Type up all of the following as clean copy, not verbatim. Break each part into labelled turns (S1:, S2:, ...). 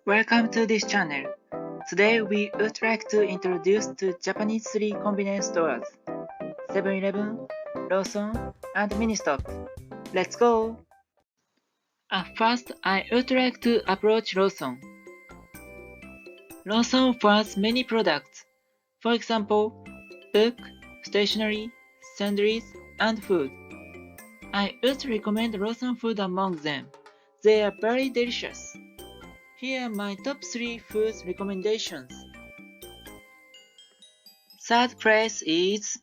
S1: Welcome to this channel. Today we would like to introduce two Japanese 3 convenience stores, 7-Eleven, Lawson, and Ministop. Let's go! At first, I would like to approach Lawson. Lawson offers many products, for example, book, stationery, sandwiches, and food. I would recommend Lawson food among them. They are very delicious. Here are my top 3 food recommendations. Third place is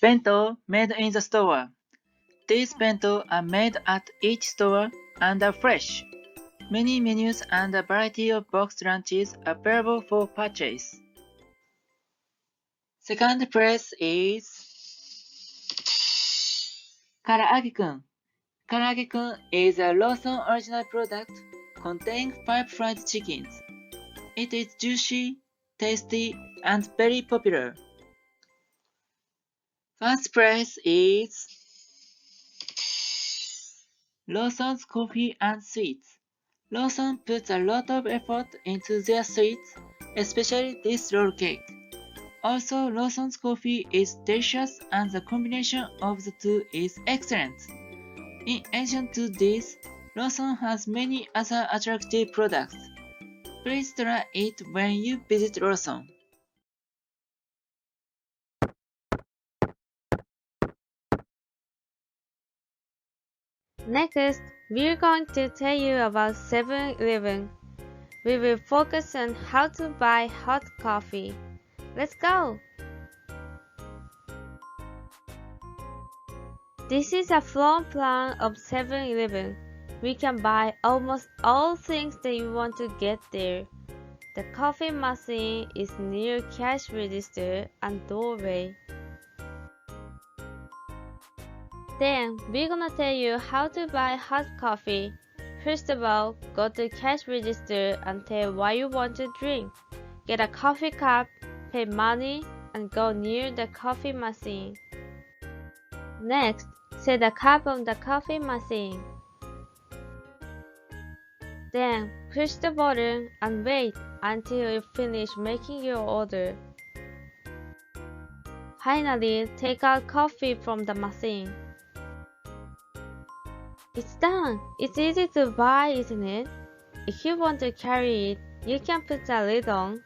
S1: Bento made in the store. These bento are made at each store and are fresh. Many menus and a variety of boxed lunches are available for purchase. Second place is Karaage-kun. Karaage-kun is a Lawson original product containing 5 fried chickens. It is juicy, tasty, and very popular. First place is Lawson's Coffee and Sweets. Lawson puts a lot of effort into their sweets, especially this roll cake. Also, Lawson's coffee is delicious and the combination of the two is excellent. In addition to this, Lawson has many other attractive products. Please try it when you visit Lawson.
S2: Next, we're going to tell you about 7-Eleven. We will focus on how to buy hot coffee. Let's go! This is a floor plan of 7-Eleven. We can buy almost all things that you want to get there. The coffee machine is near cash register and doorway. Then, we're gonna tell you how to buy hot coffee. First of all, go to cash register and tell what you want to drink. Get a coffee cup, pay money, and go near the coffee machine. Next, set the cup on the coffee machine. Then, push the button and wait until you finish making your order. Finally, take out coffee from the machine. It's done! It's easy to buy, isn't it? If you want to carry it, you can put a lid on.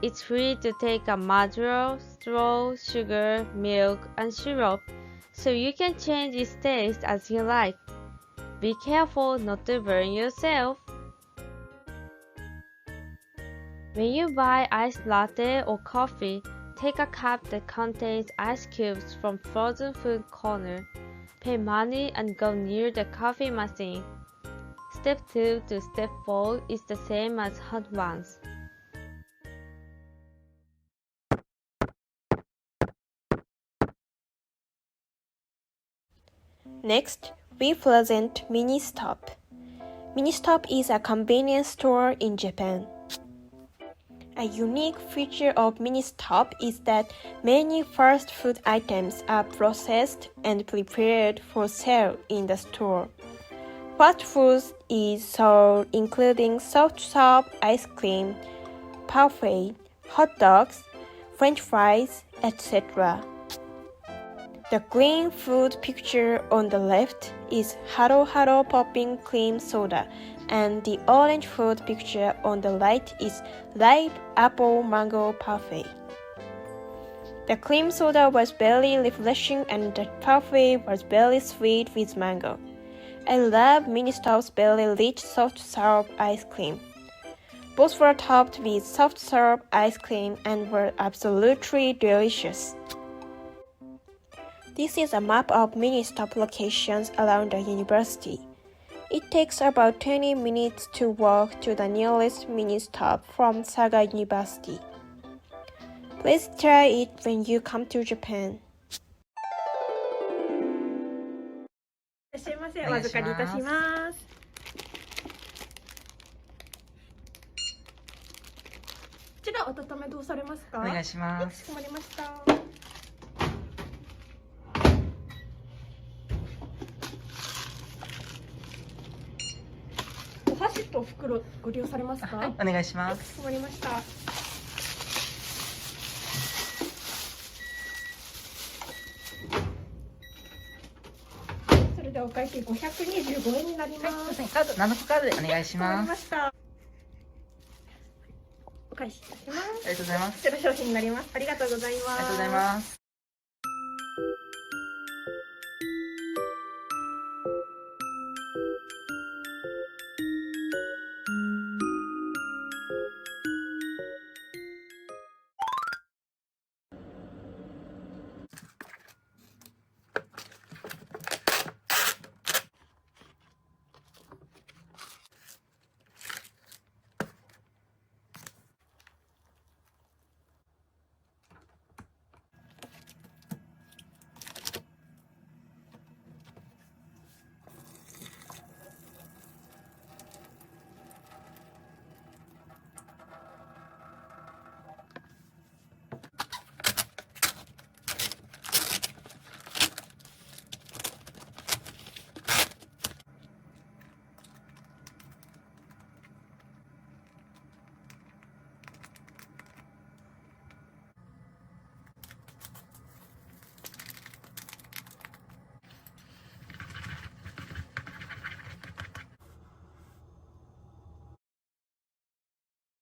S2: It's free to take a module, straw, sugar, milk, and syrup, so you can change its taste as you like. Be careful not to burn yourself. When you buy iced latte or coffee, take a cup that contains ice cubes from frozen food corner. Pay money and go near the coffee machine. Step 2 to step 4 is the same as hot ones.
S3: Next, we present Ministop. Ministop is a convenience store in Japan. A unique feature of Ministop is that many fast food items are processed and prepared for sale in the store. Fast food is sold including soft serve ice cream, parfait, hot dogs, French fries, etc. The green food picture on the left is Haro Haro popping cream soda, and the orange food picture on the right is ripe apple mango parfait. The cream soda was very refreshing and the parfait was very sweet with mango. I love Ministop's very rich soft serve ice cream. Both were topped with soft serve ice cream and were absolutely delicious. This is a map of Ministop locations around the university. It takes about 20 minutes to walk to the nearest Ministop from Saga University. Please try it when you come to Japan.
S4: いらっしゃいませ。お預かりいたします。こちらお温めどうされますか？
S1: お願いします。
S4: かしこまりました。お箸ちょっと袋ご利用されますか？
S1: はい、お願いします。
S4: かしこまりました。それではお会計525円になります。
S1: はい、すいません。カード、7個カードでお願いし
S4: わか
S1: ます。
S4: りました。お返しいたします。
S1: ありがとうございます。
S4: こちら商品になります。ありがとうございます。
S1: ありがとうございます。